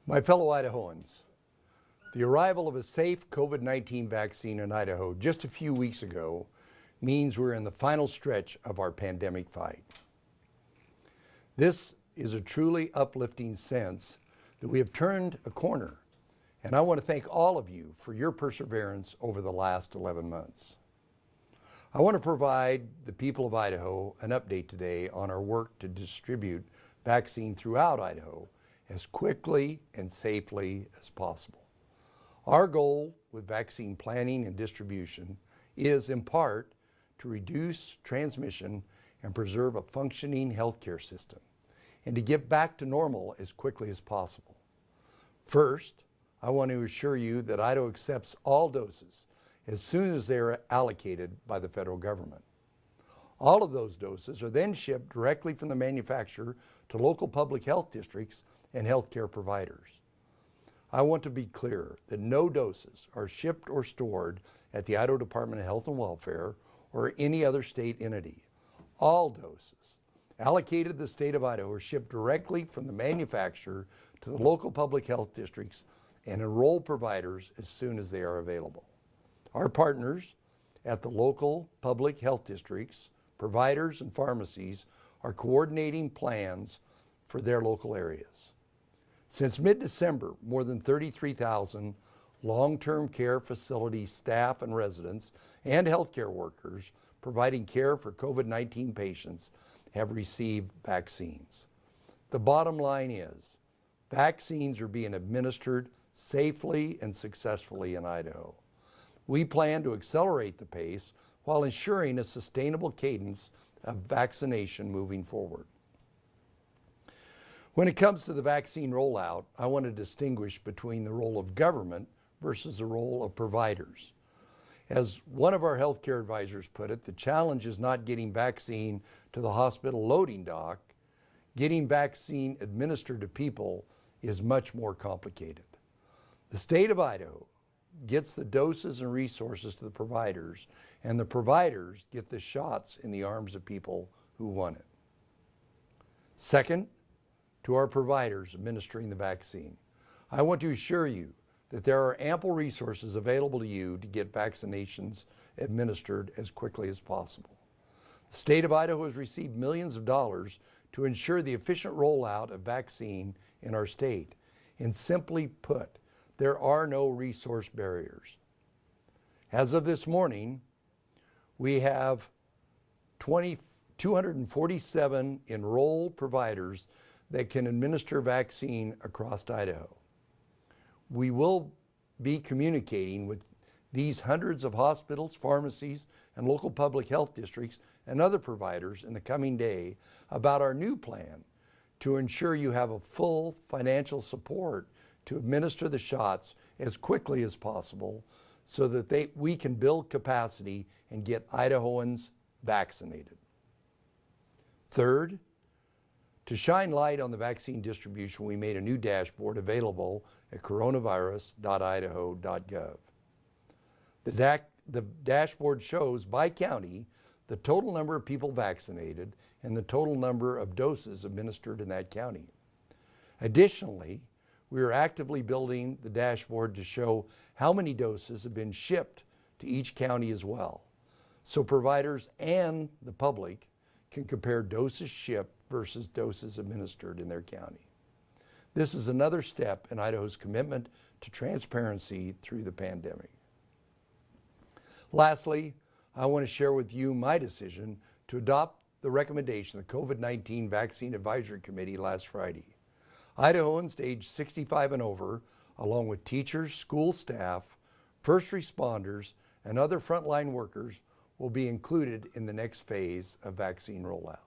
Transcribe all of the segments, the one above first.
My fellow Idahoans, the arrival of a safe COVID-19 vaccine in Idaho just a few weeks ago means we're in the final stretch of our pandemic fight. This is a truly uplifting sense that we have turned a corner, and I want to thank all of you for your perseverance over the last 11 months. I want to provide the people of Idaho an update today on our work to distribute vaccine throughout Idaho as quickly and safely as possible. Our goal with vaccine planning and distribution is, in part, to reduce transmission and preserve a functioning healthcare system, and to get back to normal as quickly as possible. First, I want to assure you that Idaho accepts all doses as soon as they are allocated by the federal government. All of those doses are then shipped directly from the manufacturer to local public health districts and healthcare providers. I want to be clear that no doses are shipped or stored at the Idaho Department of Health and Welfare or any other state entity. All doses allocated to the state of Idaho are shipped directly from the manufacturer to the local public health districts and enrolled providers as soon as they are available. Our partners at the local public health districts, providers, and pharmacies are coordinating plans for their local areas. Since mid-December, more than 33,000 long-term care facility staff and residents and healthcare workers providing care for COVID-19 patients have received vaccines. The bottom line is, vaccines are being administered safely and successfully in Idaho. We plan to accelerate the pace while ensuring a sustainable cadence of vaccination moving forward. When it comes to the vaccine rollout, I want to distinguish between the role of government versus the role of providers. As one of our healthcare advisors put it, the challenge is not getting vaccine to the hospital loading dock. Getting vaccine administered to people is much more complicated. The state of Idaho gets the doses and resources to the providers, and the providers get the shots in the arms of people who want it. Second, to our providers administering the vaccine, I want to assure you that there are ample resources available to you to get vaccinations administered as quickly as possible. The state of Idaho has received millions of dollars to ensure the efficient rollout of vaccine in our state. And simply put, there are no resource barriers. As of this morning, we have 247 enrolled providers that can administer vaccine across Idaho. We will be communicating with these hundreds of hospitals, pharmacies, and local public health districts and other providers in the coming day about our new plan to ensure you have a full financial support to administer the shots as quickly as possible so that we can build capacity and get Idahoans vaccinated. Third, to shine light on the vaccine distribution, we made a new dashboard available at coronavirus.idaho.gov. The dashboard shows by county the total number of people vaccinated and the total number of doses administered in that county. Additionally, we are actively building the dashboard to show how many doses have been shipped to each county as well, so providers and the public can compare doses shipped versus doses administered in their county. This is another step in Idaho's commitment to transparency through the pandemic. Lastly, I want to share with you my decision to adopt the recommendation of the COVID-19 Vaccine Advisory Committee last Friday. Idahoans aged 65 and over, along with teachers, school staff, first responders, and other frontline workers, will be included in the next phase of vaccine rollout.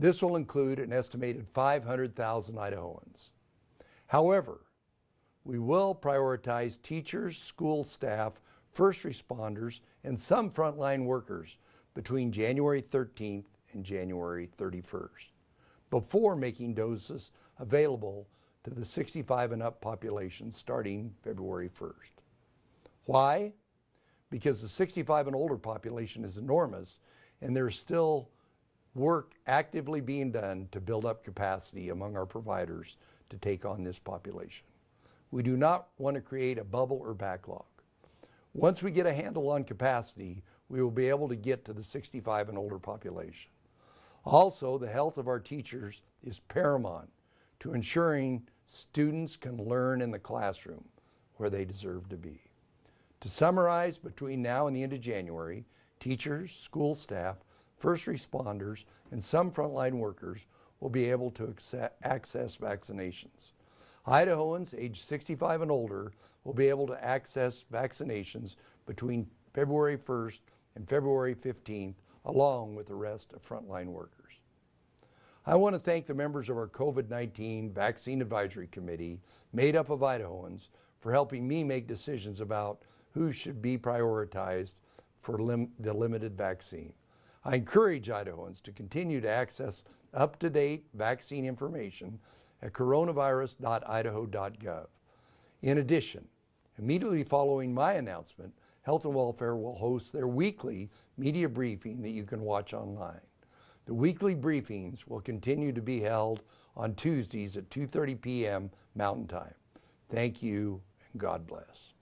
This will include an estimated 500,000 Idahoans. However, we will prioritize teachers, school staff, first responders, and some frontline workers between January 13th and January 31st, before making doses available to the 65 and up population starting February 1st. Why? Because the 65 and older population is enormous, and there's still work actively being done to build up capacity among our providers to take on this population. We do not want to create a bubble or backlog. Once we get a handle on capacity, we will be able to get to the 65 and older population. Also, the health of our teachers is paramount to ensuring students can learn in the classroom where they deserve to be. To summarize, between now and the end of January, teachers, school staff, first responders, and some frontline workers will be able to access vaccinations. Idahoans aged 65 and older will be able to access vaccinations between February 1st and February 15th, along with the rest of frontline workers. I want to thank the members of our COVID-19 Vaccine Advisory Committee, made up of Idahoans, for helping me make decisions about who should be prioritized for the limited vaccine. I encourage Idahoans to continue to access up-to-date vaccine information at coronavirus.idaho.gov. In addition, immediately following my announcement, Health and Welfare will host their weekly media briefing that you can watch online. The weekly briefings will continue to be held on Tuesdays at 2:30 p.m. Mountain Time. Thank you, and God bless.